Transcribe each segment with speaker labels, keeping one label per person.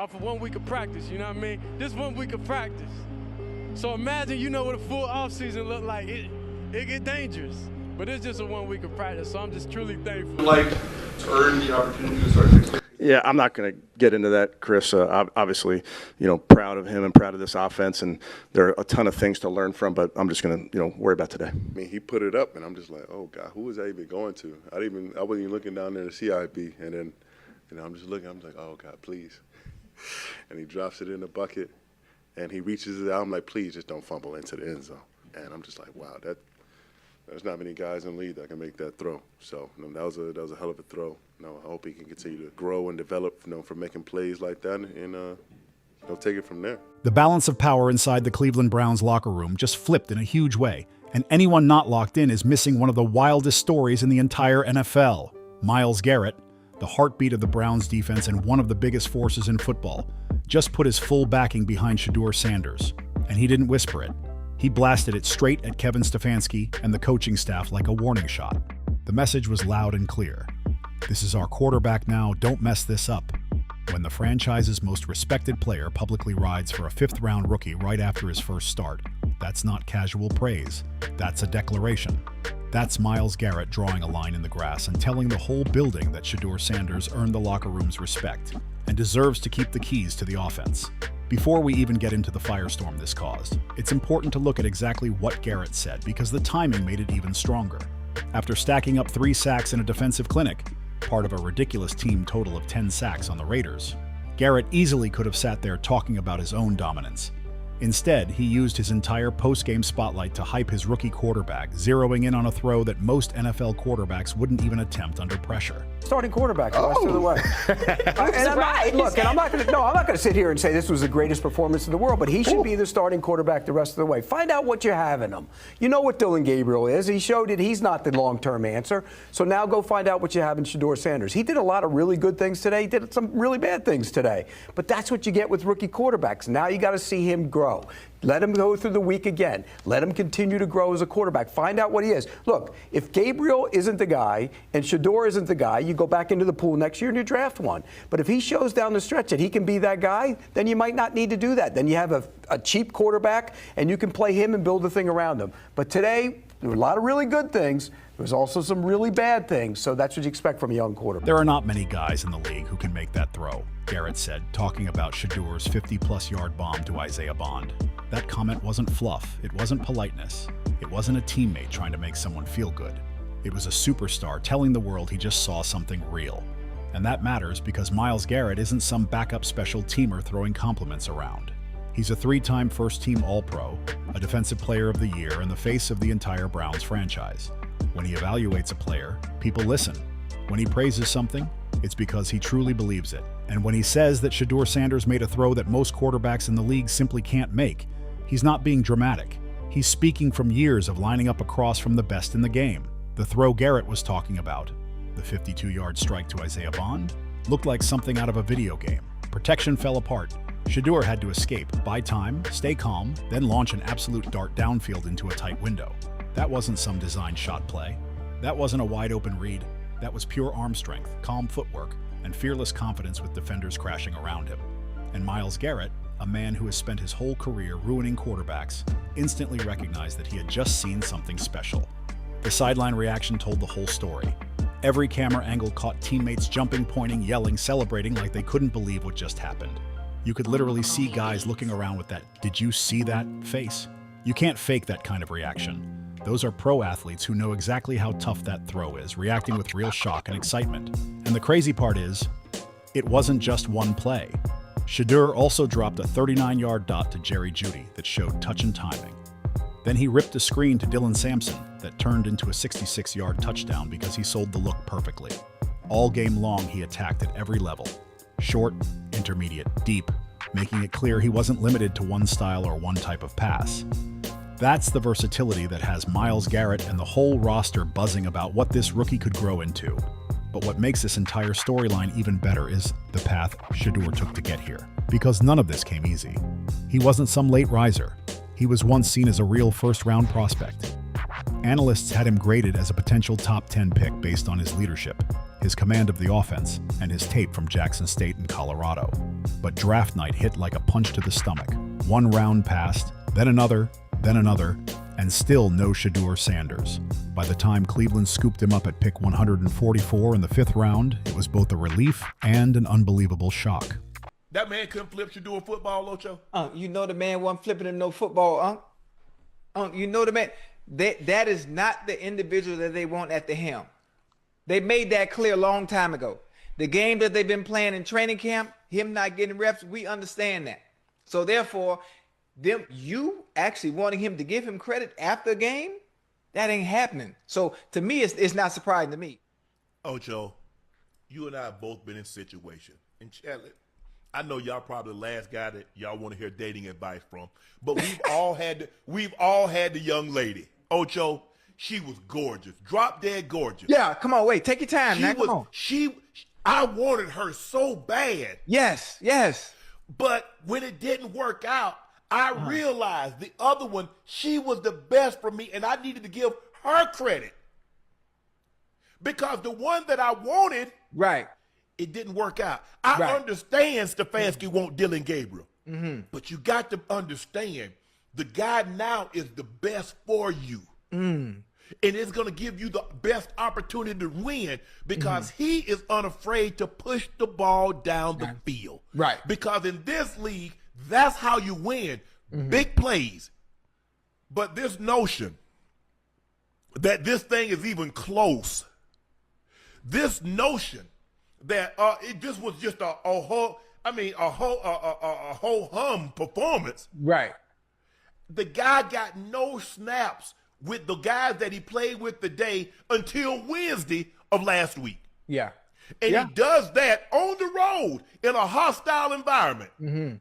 Speaker 1: off of 1 week of practice, you know what I mean? This 1 week of practice. So imagine, you know what a full offseason look like. It get dangerous, but it's just a 1 week of practice, so I'm just truly thankful.
Speaker 2: Like to earn the opportunity to start next year?
Speaker 3: Yeah, I'm not going to get into that, Chris. Obviously, proud of him and proud of this offense, and there are a ton of things to learn from, but I'm just going to, worry about today.
Speaker 4: I mean, he put it up, and I'm just like, oh, God, who was I even going to? I wasn't even looking down there to see IB, and then, I'm just looking, I'm like, oh, God, please. And he drops it in the bucket, and he reaches it out. I'm like, please, just don't fumble into the end zone. And I'm just like, wow, there's not many guys in the league that can make that throw. So that was a hell of a throw. I hope he can continue to grow and develop, from making plays like that, and take it from there.
Speaker 5: The balance of power inside the Cleveland Browns locker room just flipped in a huge way, and anyone not locked in is missing one of the wildest stories in the entire NFL. Myles Garrett, the heartbeat of the Browns defense and one of the biggest forces in football, just put his full backing behind Shedeur Sanders, and he didn't whisper it. He blasted it straight at Kevin Stefanski and the coaching staff like a warning shot. The message was loud and clear. This is our quarterback now, don't mess this up. When the franchise's most respected player publicly rides for a fifth-round rookie right after his first start, that's not casual praise, that's a declaration. That's Myles Garrett drawing a line in the grass and telling the whole building that Shedeur Sanders earned the locker room's respect and deserves to keep the keys to the offense. Before we even get into the firestorm this caused, it's important to look at exactly what Garrett said because the timing made it even stronger. After stacking up 3 sacks in a defensive clinic, part of a ridiculous team total of 10 sacks on the Raiders, Garrett easily could have sat there talking about his own dominance. Instead, he used his entire post-game spotlight to hype his rookie quarterback, zeroing in on a throw that most NFL quarterbacks wouldn't even attempt under pressure.
Speaker 6: Starting quarterback the rest of the way. I'm not going to sit here and say this was the greatest performance in the world, but he should be the starting quarterback the rest of the way. Find out what you have in him. You know what Dillon Gabriel is. He showed it. He's not the long-term answer. So now go find out what you have in Shedeur Sanders. He did a lot of really good things today. He did some really bad things today. But that's what you get with rookie quarterbacks. Now you got to see him grow. Let him go through the week again. Let him continue to grow as a quarterback. Find out what he is. Look, if Gabriel isn't the guy and Shedeur isn't the guy, you go back into the pool next year and you draft one. But if he shows down the stretch that he can be that guy, then you might not need to do that. Then you have a cheap quarterback and you can play him and build the thing around him. But today, there were a lot of really good things. There's also some really bad things, so that's what you expect from a young quarterback.
Speaker 5: There are not many guys in the league who can make that throw, Garrett said, talking about Shedeur's 50-plus yard bomb to Isaiah Bond. That comment wasn't fluff. It wasn't politeness. It wasn't a teammate trying to make someone feel good. It was a superstar telling the world he just saw something real. And that matters because Myles Garrett isn't some backup special teamer throwing compliments around. He's a 3-time first-team All-Pro, a Defensive Player of the Year, and the face of the entire Browns franchise. When he evaluates a player, people listen. When he praises something, it's because he truly believes it. And when he says that Shedeur Sanders made a throw that most quarterbacks in the league simply can't make, he's not being dramatic. He's speaking from years of lining up across from the best in the game. The throw Garrett was talking about, the 52-yard strike to Isaiah Bond, looked like something out of a video game. Protection fell apart. Shedeur had to escape, buy time, stay calm, then launch an absolute dart downfield into a tight window. That wasn't some designed shot play. That wasn't a wide-open read. That was pure arm strength, calm footwork, and fearless confidence with defenders crashing around him. And Myles Garrett, a man who has spent his whole career ruining quarterbacks, instantly recognized that he had just seen something special. The sideline reaction told the whole story. Every camera angle caught teammates jumping, pointing, yelling, celebrating like they couldn't believe what just happened. You could literally see guys looking around with that "did you see that" face. You can't fake that kind of reaction. Those are pro athletes who know exactly how tough that throw is, reacting with real shock and excitement. And the crazy part is, it wasn't just one play. Shedeur also dropped a 39-yard dot to Jerry Jeudy that showed touch and timing. Then he ripped a screen to Dylan Sampson that turned into a 66-yard touchdown because he sold the look perfectly. All game long, he attacked at every level. Short, intermediate, deep, making it clear he wasn't limited to one style or one type of pass. That's the versatility that has Myles Garrett and the whole roster buzzing about what this rookie could grow into. But what makes this entire storyline even better is the path Shedeur took to get here. Because none of this came easy. He wasn't some late riser. He was once seen as a real first-round prospect. Analysts had him graded as a potential top 10 pick based on his leadership, his command of the offense, and his tape from Jackson State and Colorado. But draft night hit like a punch to the stomach. One round passed, then another, and still no Shedeur Sanders. By the time Cleveland scooped him up at pick 144 in the 5th round, it was both a relief and an unbelievable shock.
Speaker 7: That man couldn't flip Shedeur football, Ocho?
Speaker 8: You know the man wasn't flipping him no football, you know the man. That is not the individual that they want at the helm. They made that clear a long time ago. The game that they've been playing in training camp, him not getting reps, we understand that. So therefore, you actually wanting him to give him credit after a game, that ain't happening. So to me, it's not surprising to me.
Speaker 7: Ocho, you and I have both been in situations. And Charlotte, I know y'all probably the last guy that y'all want to hear dating advice from, but we've all had the young lady. Ocho, she was gorgeous, drop dead gorgeous.
Speaker 8: Yeah, come on, wait, take your time. Now, come on.
Speaker 7: I wanted her so bad.
Speaker 8: Yes.
Speaker 7: But when it didn't work out, I realized the other one, she was the best for me, and I needed to give her credit. Because the one that I wanted,
Speaker 8: right,
Speaker 7: it didn't work out. I understand Stefanski want Dillon Gabriel, but you got to understand the guy now is the best for you. And it's going to give you the best opportunity to win because he is unafraid to push the ball down the field.
Speaker 8: Right.
Speaker 7: Because in this league, that's how you win. Big plays. But this notion that this thing is even close, this notion that this was just a whole hum performance.
Speaker 8: Right.
Speaker 7: The guy got no snaps with the guys that he played with today until Wednesday of last week.
Speaker 8: Yeah.
Speaker 7: And he does that on the road in a hostile environment.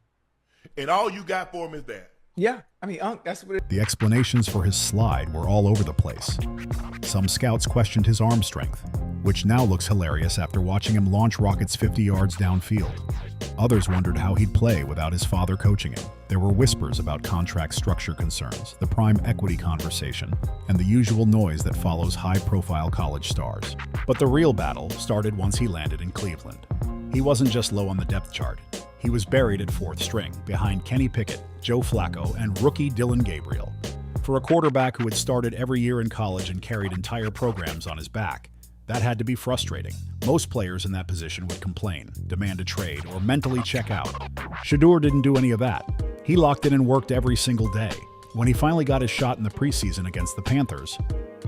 Speaker 7: And all you got for him is that.
Speaker 8: Yeah. I mean, that's what
Speaker 5: The explanations for his slide were all over the place. Some scouts questioned his arm strength, which now looks hilarious after watching him launch rockets 50 yards downfield. Others wondered how he'd play without his father coaching him. There were whispers about contract structure concerns, the prime equity conversation, and the usual noise that follows high-profile college stars. But the real battle started once he landed in Cleveland. He wasn't just low on the depth chart. He was buried at 4th string, behind Kenny Pickett, Joe Flacco, and rookie Dillon Gabriel. For a quarterback who had started every year in college and carried entire programs on his back, that had to be frustrating. Most players in that position would complain, demand a trade, or mentally check out. Shedeur didn't do any of that. He locked in and worked every single day. When he finally got his shot in the preseason against the Panthers,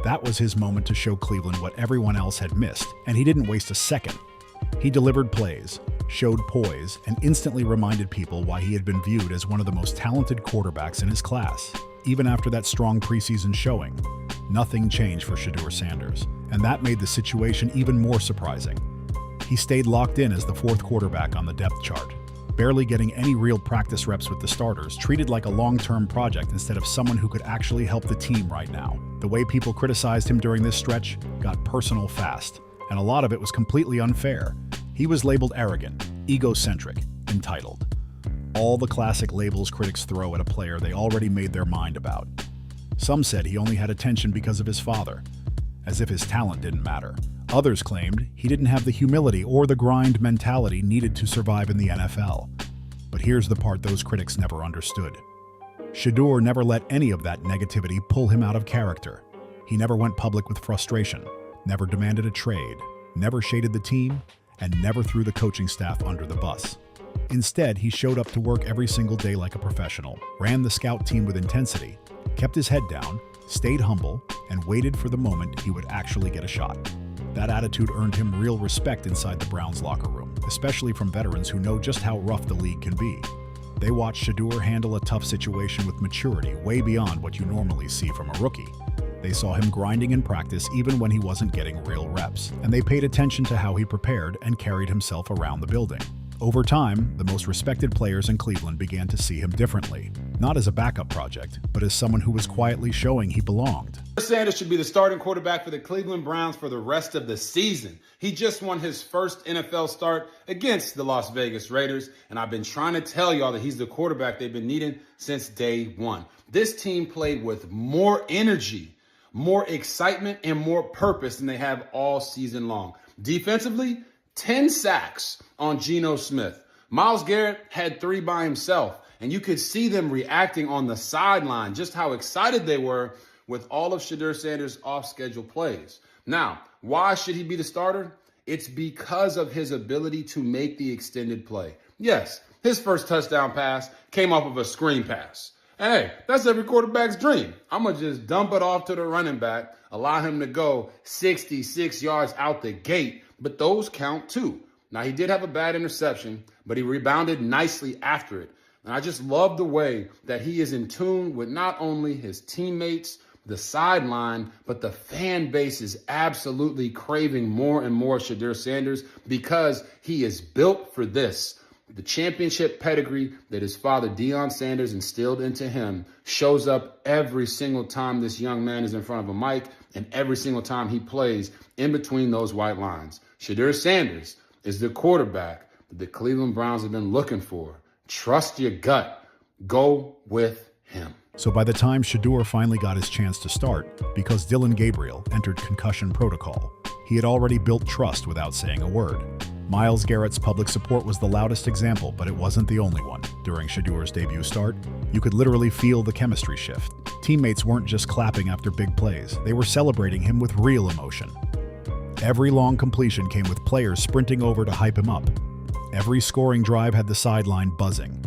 Speaker 5: that was his moment to show Cleveland what everyone else had missed, and he didn't waste a second. He delivered plays, showed poise, and instantly reminded people why he had been viewed as one of the most talented quarterbacks in his class. Even after that strong preseason showing, nothing changed for Shedeur Sanders, and that made the situation even more surprising. He stayed locked in as the 4th quarterback on the depth chart, barely getting any real practice reps with the starters, treated like a long-term project instead of someone who could actually help the team right now. The way people criticized him during this stretch got personal fast, and a lot of it was completely unfair. He was labeled arrogant, egocentric, entitled. All the classic labels critics throw at a player they already made their mind about. Some said he only had attention because of his father, as if his talent didn't matter. Others claimed he didn't have the humility or the grind mentality needed to survive in the NFL. But here's the part those critics never understood. Shedeur never let any of that negativity pull him out of character. He never went public with frustration, never demanded a trade, never shaded the team, and never threw the coaching staff under the bus. Instead, he showed up to work every single day like a professional, ran the scout team with intensity, kept his head down, stayed humble, and waited for the moment he would actually get a shot. That attitude earned him real respect inside the Browns locker room, especially from veterans who know just how rough the league can be. They watched Shedeur handle a tough situation with maturity way beyond what you normally see from a rookie. They saw him grinding in practice even when he wasn't getting real reps, and they paid attention to how he prepared and carried himself around the building. Over time, the most respected players in Cleveland began to see him differently, not as a backup project, but as someone who was quietly showing he belonged.
Speaker 9: Sanders should be the starting quarterback for the Cleveland Browns for the rest of the season. He just won his first NFL start against the Las Vegas Raiders, and I've been trying to tell y'all that he's the quarterback they've been needing since day one. This team played with more energy, more excitement, and more purpose than they have all season long. Defensively, 10 sacks on Geno Smith. Myles Garrett had 3 by himself, and you could see them reacting on the sideline, just how excited they were with all of Shedeur Sanders' off-schedule plays. Now, why should he be the starter? It's because of his ability to make the extended play. Yes, his first touchdown pass came off of a screen pass. And hey, that's every quarterback's dream. I'm going to just dump it off to the running back, allow him to go 66 yards out the gate, but those count too. Now, he did have a bad interception, but he rebounded nicely after it. And I just love the way that he is in tune with not only his teammates, the sideline, but the fan base is absolutely craving more and more Shedeur Sanders because he is built for this. The championship pedigree that his father Dillon Sanders instilled into him shows up every single time this young man is in front of a mic and every single time he plays in between those white lines. Shedeur Sanders is the quarterback that the Cleveland Browns have been looking for. Trust your gut. Go with him.
Speaker 5: So by the time Shedeur finally got his chance to start, because Dillon Gabriel entered concussion protocol, he had already built trust without saying a word. Myles Garrett's public support was the loudest example, but it wasn't the only one. During Shedeur's debut start, you could literally feel the chemistry shift. Teammates weren't just clapping after big plays, they were celebrating him with real emotion. Every long completion came with players sprinting over to hype him up. Every scoring drive had the sideline buzzing.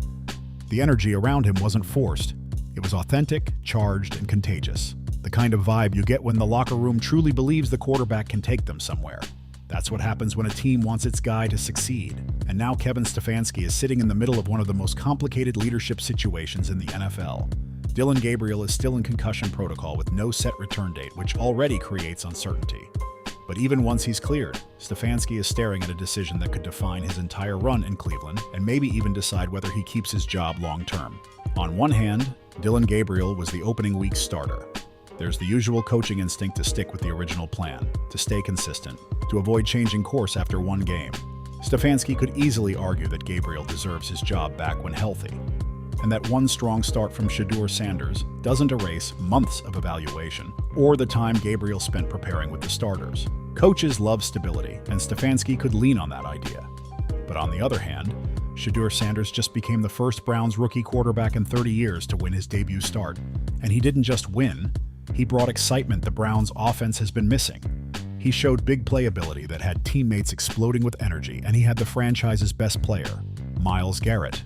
Speaker 5: The energy around him wasn't forced. It was authentic, charged, and contagious. The kind of vibe you get when the locker room truly believes the quarterback can take them somewhere. That's what happens when a team wants its guy to succeed. And now Kevin Stefanski is sitting in the middle of one of the most complicated leadership situations in the NFL. Dillon Gabriel is still in concussion protocol with no set return date, which already creates uncertainty. But even once he's cleared, Stefanski is staring at a decision that could define his entire run in Cleveland and maybe even decide whether he keeps his job long-term. On one hand, Dillon Gabriel was the opening week starter. There's the usual coaching instinct to stick with the original plan, to stay consistent, to avoid changing course after one game. Stefanski could easily argue that Gabriel deserves his job back when healthy, and that one strong start from Shedeur Sanders doesn't erase months of evaluation or the time Gabriel spent preparing with the starters. Coaches love stability, and Stefanski could lean on that idea. But on the other hand, Shedeur Sanders just became the first Browns rookie quarterback in 30 years to win his debut start. And he didn't just win, he brought excitement the Browns' offense has been missing. He showed big playability that had teammates exploding with energy, and he had the franchise's best player, Myles Garrett,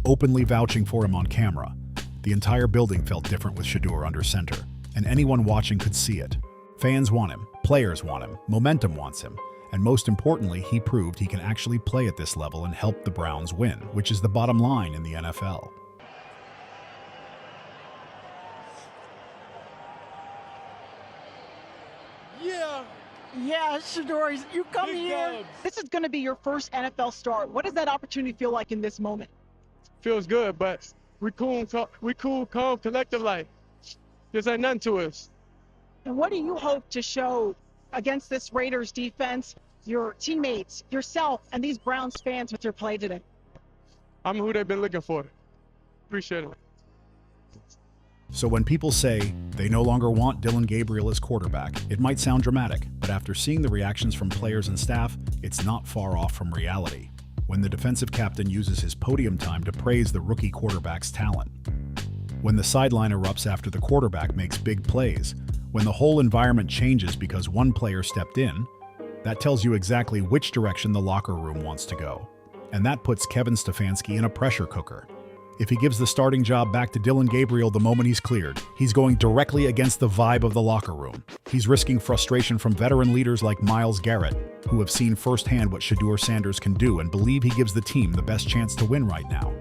Speaker 5: openly vouching for him on camera. The entire building felt different with Shedeur under center, and anyone watching could see it. Fans want him, players want him, momentum wants him, and most importantly, he proved he can actually play at this level and help the Browns win, which is the bottom line in the NFL.
Speaker 10: Yeah, Shedeur, you come
Speaker 1: Big
Speaker 10: here.
Speaker 1: dubs.
Speaker 10: This is going to be your first NFL start. What does that opportunity feel like in this moment?
Speaker 1: Feels good, but we cool, calm, collective like. This ain't nothing to us.
Speaker 10: And what do you hope to show against this Raiders defense, your teammates, yourself, and these Browns fans with your play today?
Speaker 1: I'm who they've been looking for. Appreciate it.
Speaker 5: So when people say they no longer want Dillon Gabriel as quarterback, it might sound dramatic, but after seeing the reactions from players and staff, it's not far off from reality. When the defensive captain uses his podium time to praise the rookie quarterback's talent. When the sideline erupts after the quarterback makes big plays. When the whole environment changes because one player stepped in, that tells you exactly which direction the locker room wants to go. And that puts Kevin Stefanski in a pressure cooker. If he gives the starting job back to Dillon Gabriel the moment he's cleared, he's going directly against the vibe of the locker room. He's risking frustration from veteran leaders like Myles Garrett, who have seen firsthand what Shedeur Sanders can do and believe he gives the team the best chance to win right now.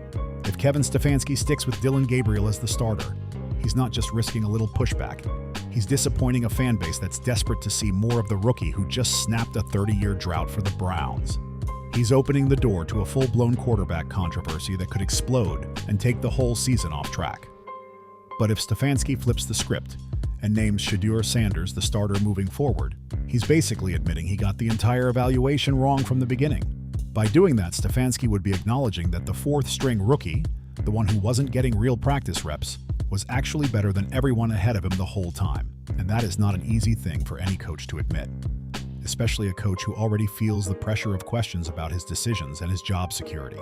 Speaker 5: If Kevin Stefanski sticks with Dillon Gabriel as the starter, he's not just risking a little pushback. He's disappointing a fan base that's desperate to see more of the rookie who just snapped a 30-year drought for the Browns. He's opening the door to a full-blown quarterback controversy that could explode and take the whole season off track. But if Stefanski flips the script and names Shedeur Sanders the starter moving forward, he's basically admitting he got the entire evaluation wrong from the beginning. By doing that, Stefanski would be acknowledging that the fourth-string rookie, the one who wasn't getting real practice reps, was actually better than everyone ahead of him the whole time. And that is not an easy thing for any coach to admit. Especially a coach who already feels the pressure of questions about his decisions and his job security.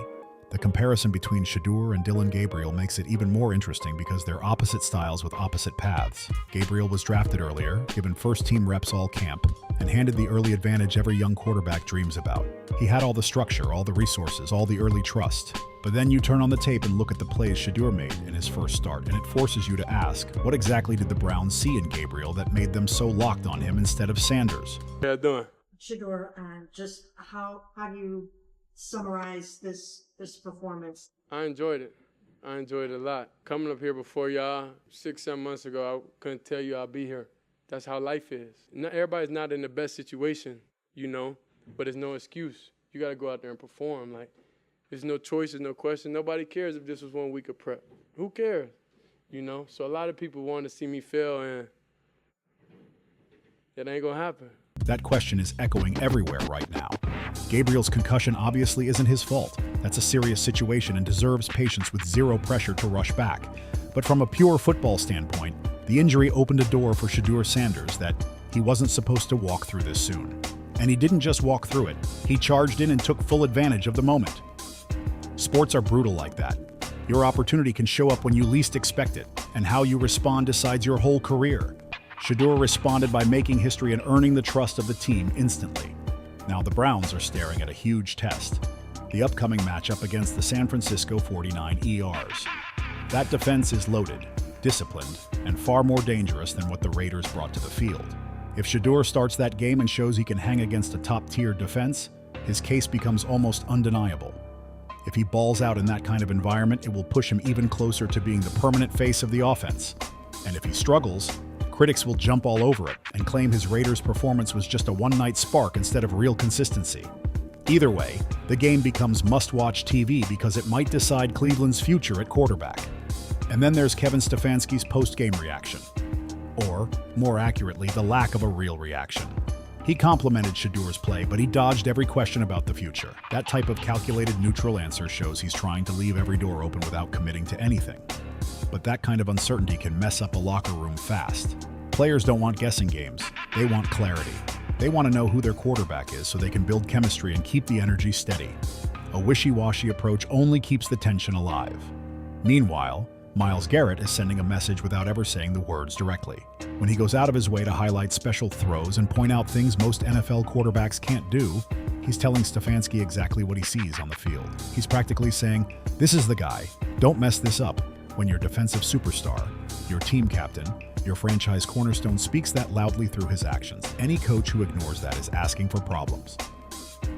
Speaker 5: The comparison between Shedeur and Dillon Gabriel makes it even more interesting because they're opposite styles with opposite paths. Gabriel was drafted earlier, given first-team reps all camp, and handed the early advantage every young quarterback dreams about. He had all the structure, all the resources, all the early trust. But then you turn on the tape and look at the plays Shedeur made in his first start, and it forces you to ask, what exactly did the Browns see in Gabriel that made them so locked on him instead of Sanders?
Speaker 1: How you doing?
Speaker 11: Shedeur, just how do you summarize this performance?
Speaker 1: I enjoyed it. I enjoyed it a lot. Coming up here before y'all 6-7 months ago, I couldn't tell you I'd be here. That's how life is. Everybody's not in the best situation, you know, but it's no excuse. You got to go out there and perform. Like, there's no choice, there's no question. Nobody cares if this was 1 week of prep. Who cares? You know? So a lot of people want to see me fail, and it ain't going to happen.
Speaker 5: That question is echoing everywhere right now. Gabriel's concussion obviously isn't his fault. That's a serious situation and deserves patience with zero pressure to rush back. But from a pure football standpoint, the injury opened a door for Shedeur Sanders that he wasn't supposed to walk through this soon. And he didn't just walk through it. He charged in and took full advantage of the moment. Sports are brutal like that. Your opportunity can show up when you least expect it, and how you respond decides your whole career. Shedeur responded by making history and earning the trust of the team instantly. Now the Browns are staring at a huge test, the upcoming matchup against the San Francisco 49 ERs. That defense is loaded, disciplined, and far more dangerous than what the Raiders brought to the field. If Shedeur starts that game and shows he can hang against a top-tier defense, his case becomes almost undeniable. If he balls out in that kind of environment, it will push him even closer to being the permanent face of the offense. And if he struggles, critics will jump all over it and claim his Raiders' performance was just a one-night spark instead of real consistency. Either way, the game becomes must-watch TV because it might decide Cleveland's future at quarterback. And then there's Kevin Stefanski's post-game reaction. Or, more accurately, the lack of a real reaction. He complimented Shedeur's play, but he dodged every question about the future. That type of calculated neutral answer shows he's trying to leave every door open without committing to anything. But that kind of uncertainty can mess up a locker room fast. Players don't want guessing games. They want clarity. They want to know who their quarterback is so they can build chemistry and keep the energy steady. A wishy-washy approach only keeps the tension alive. Meanwhile, Myles Garrett is sending a message without ever saying the words directly. When he goes out of his way to highlight special throws and point out things most NFL quarterbacks can't do, he's telling Stefanski exactly what he sees on the field. He's practically saying, "This is the guy. Don't mess this up." When your defensive superstar, your team captain, your franchise cornerstone speaks that loudly through his actions, any coach who ignores that is asking for problems.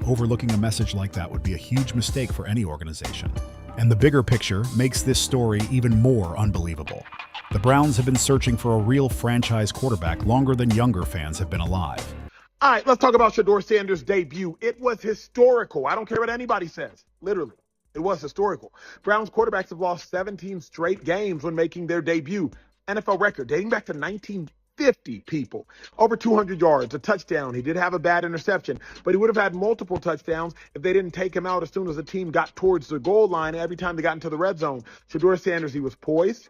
Speaker 5: Overlooking a message like that would be a huge mistake for any organization. And the bigger picture makes this story even more unbelievable. The Browns have been searching for a real franchise quarterback longer than younger fans have been alive.
Speaker 7: All right, let's talk about Shedeur Sanders' debut. It was historical. I don't care what anybody says. Literally, it was historical. Browns quarterbacks have lost 17 straight games when making their debut. NFL record dating back to 1950, people. Over 200 yards, a touchdown. He did have a bad interception, but he would have had multiple touchdowns if they didn't take him out as soon as the team got towards the goal line. Every time they got into the red zone, Shedeur Sanders, he was poised.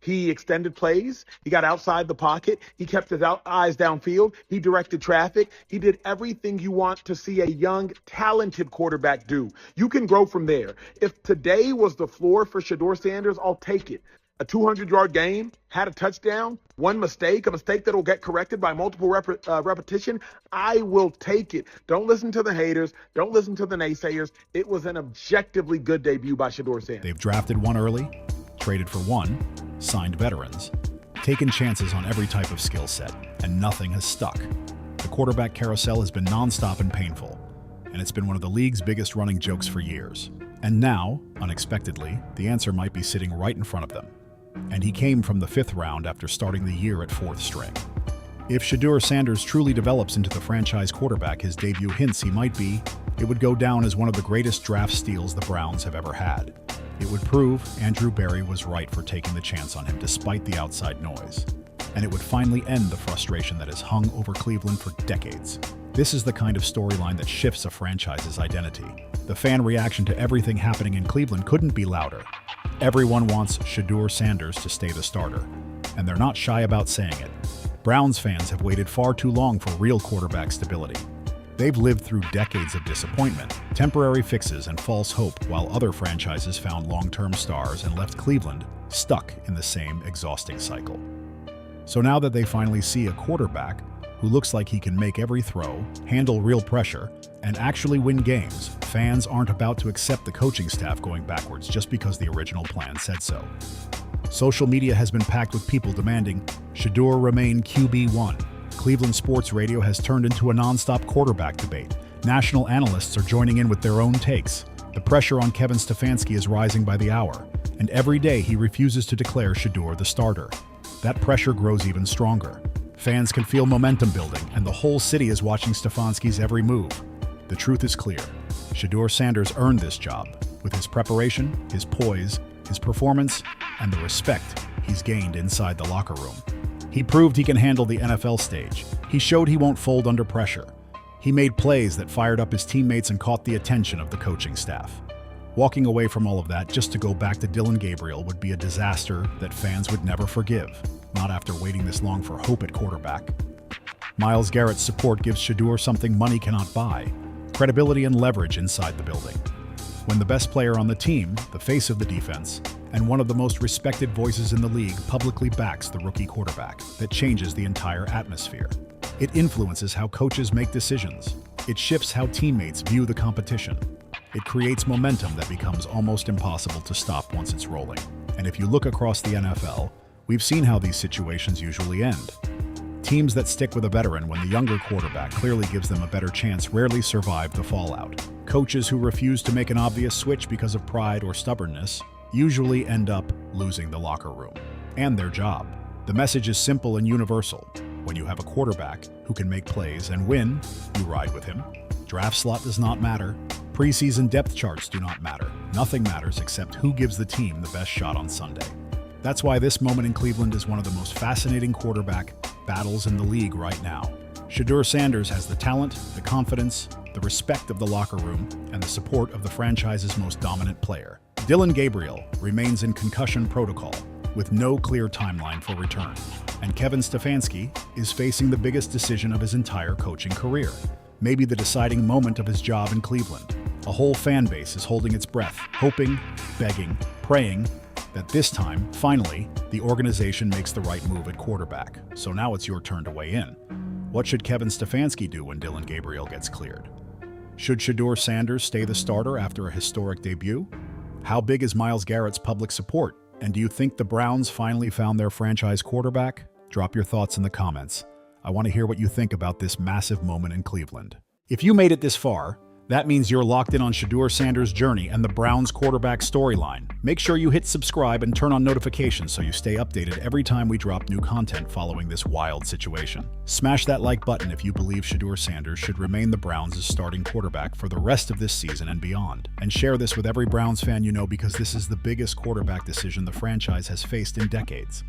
Speaker 7: He extended plays. He got outside the pocket. He kept his eyes downfield. He directed traffic. He did everything you want to see a young, talented quarterback do. You can grow from there. If today was the floor for Shedeur Sanders, I'll take it. A 200-yard game, had a touchdown, one mistake, a mistake that will get corrected by multiple repetition. I will take it. Don't listen to the haters. Don't listen to the naysayers. It was an objectively good debut by Shedeur Sanders.
Speaker 5: They've drafted one early, traded for one, signed veterans, taken chances on every type of skill set, and nothing has stuck. The quarterback carousel has been nonstop and painful, and it's been one of the league's biggest running jokes for years. And now, unexpectedly, the answer might be sitting right in front of them. And he came from the 5th round after starting the year at 4th string. If Shedeur Sanders truly develops into the franchise quarterback his debut hints he might be, it would go down as one of the greatest draft steals the Browns have ever had. It would prove Andrew Berry was right for taking the chance on him despite the outside noise. And it would finally end the frustration that has hung over Cleveland for decades. This is the kind of storyline that shifts a franchise's identity. The fan reaction to everything happening in Cleveland couldn't be louder. Everyone wants Shedeur Sanders to stay the starter, and they're not shy about saying it. Browns fans have waited far too long for real quarterback stability. They've lived through decades of disappointment, temporary fixes, and false hope, while other franchises found long-term stars and left Cleveland stuck in the same exhausting cycle. So now that they finally see a quarterback who looks like he can make every throw, handle real pressure, and actually win games, fans aren't about to accept the coaching staff going backwards just because the original plan said so. Social media has been packed with people demanding Shedeur remain QB1. Cleveland sports radio has turned into a non-stop quarterback debate. National analysts are joining in with their own takes. The pressure on Kevin Stefanski is rising by the hour, and every day he refuses to declare Shedeur the starter. That pressure grows even stronger. Fans can feel momentum building, and the whole city is watching Stefanski's every move. The truth is clear. Shedeur Sanders earned this job with his preparation, his poise, his performance, and the respect he's gained inside the locker room. He proved he can handle the NFL stage. He showed he won't fold under pressure. He made plays that fired up his teammates and caught the attention of the coaching staff. Walking away from all of that just to go back to Dillon Gabriel would be a disaster that fans would never forgive, not after waiting this long for hope at quarterback. Myles Garrett's support gives Shedeur something money cannot buy: credibility and leverage inside the building. When the best player on the team, the face of the defense, and one of the most respected voices in the league publicly backs the rookie quarterback, that changes the entire atmosphere. It influences how coaches make decisions. It shifts how teammates view the competition. It creates momentum that becomes almost impossible to stop once it's rolling. And if you look across the NFL, we've seen how these situations usually end. Teams that stick with a veteran when the younger quarterback clearly gives them a better chance rarely survive the fallout. Coaches who refuse to make an obvious switch because of pride or stubbornness usually end up losing the locker room and their job. The message is simple and universal. When you have a quarterback who can make plays and win, you ride with him. Draft slot does not matter. Preseason depth charts do not matter. Nothing matters except who gives the team the best shot on Sunday. That's why this moment in Cleveland is one of the most fascinating quarterback battles in the league right now. Shedeur Sanders has the talent, the confidence, the respect of the locker room, and the support of the franchise's most dominant player. Dillon Gabriel remains in concussion protocol with no clear timeline for return. And Kevin Stefanski is facing the biggest decision of his entire coaching career, maybe the deciding moment of his job in Cleveland. A whole fan base is holding its breath, hoping, begging, praying that this time, finally, the organization makes the right move at quarterback. So now it's your turn to weigh in. What should Kevin Stefanski do when Dillon Gabriel gets cleared? Should Shedeur Sanders stay the starter after a historic debut? How big is Myles Garrett's public support? And do you think the Browns finally found their franchise quarterback? Drop your thoughts in the comments. I want to hear what you think about this massive moment in Cleveland. If you made it this far, that means you're locked in on Shedeur Sanders' journey and the Browns quarterback storyline. Make sure you hit subscribe and turn on notifications so you stay updated every time we drop new content following this wild situation. Smash that like button if you believe Shedeur Sanders should remain the Browns' starting quarterback for the rest of this season and beyond. And share this with every Browns fan you know, because this is the biggest quarterback decision the franchise has faced in decades.